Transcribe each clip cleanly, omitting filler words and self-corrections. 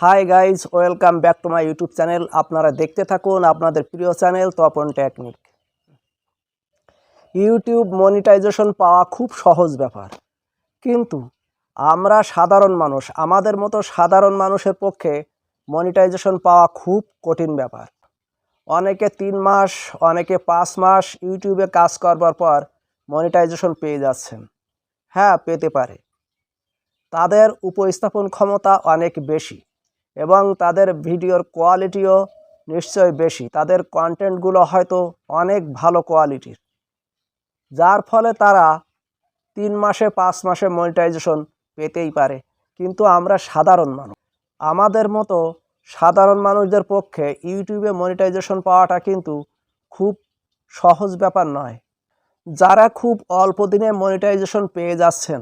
High guys, welcome back to my YouTube channel. আপনারা দেখতে থাকুন আপনাদের প্রিয় channel Tapan technique. YouTube monetization পাওয়া খুব সহজ ব্যাপার, কিন্তু আমরা সাধারণ মানুষ, আমাদের মতো সাধারণ মানুষের পক্ষে মনিটাইজেশন পাওয়া খুব কঠিন ব্যাপার। অনেকে 3 মাস, অনেকে 5 মাস ইউটিউবে কাজ করবার পর মনিটাইজেশন পেয়ে যাচ্ছেন। হ্যাঁ, পেতে পারে। তাদের উপস্থাপন ক্ষমতা অনেক বেশি এবং তাদের ভিডিওর কোয়ালিটিও নিশ্চয়ই বেশি। তাদের কন্টেন্টগুলো হয়তো অনেক ভালো কোয়ালিটির, যার ফলে তারা 3 মাসে 5 মাসে মনিটাইজেশন পেতেই পারে। কিন্তু আমরা সাধারণ মানুষ, আমাদের মতো সাধারণ মানুষদের পক্ষে ইউটিউবে মনিটাইজেশন পাওয়াটা কিন্তু খুব সহজ ব্যাপার নয়। যারা খুব অল্প দিনে মনিটাইজেশন পেয়ে যাচ্ছেন,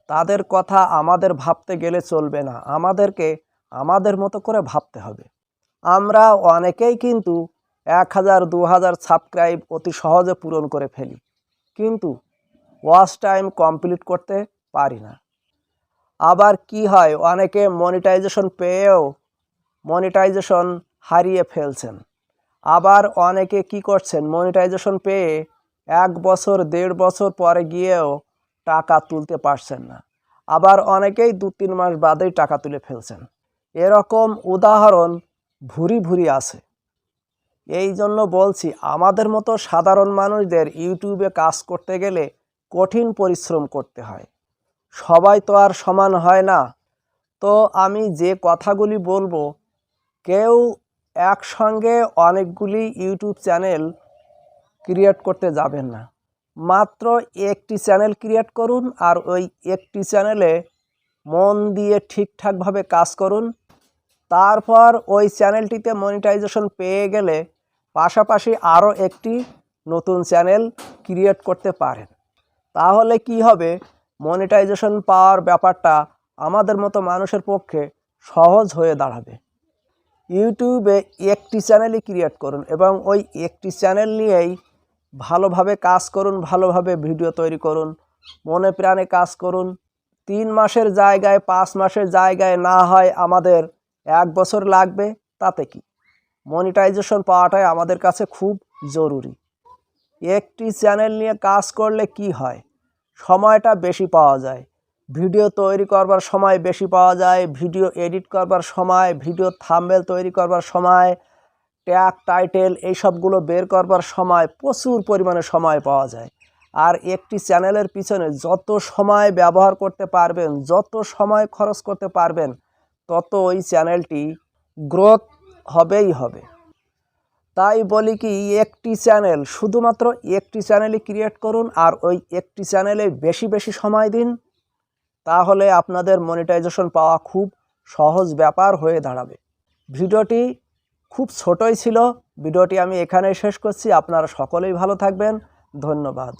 তাদের কথা আমাদের ভাবতে গেলে চলবে না। আমাদেরকে আমাদের মতো করে ভাবতে হবে। আমরা অনেকেই কিন্তু 1000 2000 সাবস্ক্রাইব অতি সহজে পূরণ করে ফেলি, কিন্তু ওয়াচ টাইম কমপ্লিট করতে পারি না। আবার কি হয়, অনেকে মনিটাইজেশন পেয়েও মনিটাইজেশন হারিয়ে ফেলছেন। আবার অনেকে কি করছেন, মনিটাইজেশন পেয়ে 1 বছর 1.5 বছর পরে গিয়েও টাকা তুলতে পারছেন না। আবার অনেকেই 2-3 মাস বাদেই টাকা তুলে ফেলছেন। এরকম উদাহরণ ভুরি ভুরি আছে। এই জন্য বলছি, আমাদের মতো সাধারণ মানুষদের ইউটিউবে কাজ করতে গেলে কঠিন পরিশ্রম করতে হয়। সবাই তো আর সমান হয় না। তো আমি যে কথাগুলি বলবো, কেউ একসঙ্গে অনেকগুলি ইউটিউব চ্যানেল ক্রিয়েট করতে যাবেন না। মাত্র একটি চ্যানেল ক্রিয়েট করুন, আর ওই একটি চ্যানেলে মন দিয়ে ঠিকঠাকভাবে কাজ করুন। তারপর ওই চ্যানেলটিতে মনিটাইজেশন পেয়ে গেলে পাশাপাশি আরও একটি নতুন চ্যানেল ক্রিয়েট করতে পারেন। তাহলে কি হবে, মনিটাইজেশন পাওয়ার ব্যাপারটা আমাদের মতো মানুষের পক্ষে সহজ হয়ে দাঁড়াবে। ইউটিউবে একটি চ্যানেলই ক্রিয়েট করুন এবং ওই একটি চ্যানেল নিয়েই ভালোভাবে কাজ করুন, ভালোভাবে ভিডিও তৈরি করুন, মনে প্রাণে কাজ করুন। 3 মাসের জায়গায় 5 মাসের জায়গায় না হয় আমাদের 1 বছর লাগবে, তাতে কি? মনিটাইজেশন পাওয়াটাই আমাদের কাছে খুব জরুরি। একটি চ্যানেল নিয়ে কাজ করলে কি হয়, সময়টা বেশি পাওয়া যায়, ভিডিও তৈরি করবার সময় বেশি পাওয়া যায়, ভিডিও এডিট করবার সময়, ভিডিও থাম্বনেল তৈরি করবার সময়, ট্যাগ টাইটেল এইসবগুলো বের করবার সময় প্রচুর পরিমাণে সময় পাওয়া যায়। আর একটি চ্যানেলের পিছনে যত সময় ব্যবহার করতে পারবেন, যত সময় খরচ করতে পারবেন, তত ওই চ্যানেলটি গ্রোথ হবেই হবে। তাই বলি কি, একটি চ্যানেল, শুধুমাত্র একটি চ্যানেলই ক্রিয়েট করুন আর ওই একটি চ্যানেলে বেশি বেশি সময় দিন। তাহলে আপনাদের মনিটাইজেশন পাওয়া খুব সহজ ব্যাপার হয়ে দাঁড়াবে। ভিডিওটি খুব ছোটই ছিল, ভিডিওটি আমি এখানেই শেষ করছি। আপনারা সকলেই ভালো থাকবেন। ধন্যবাদ।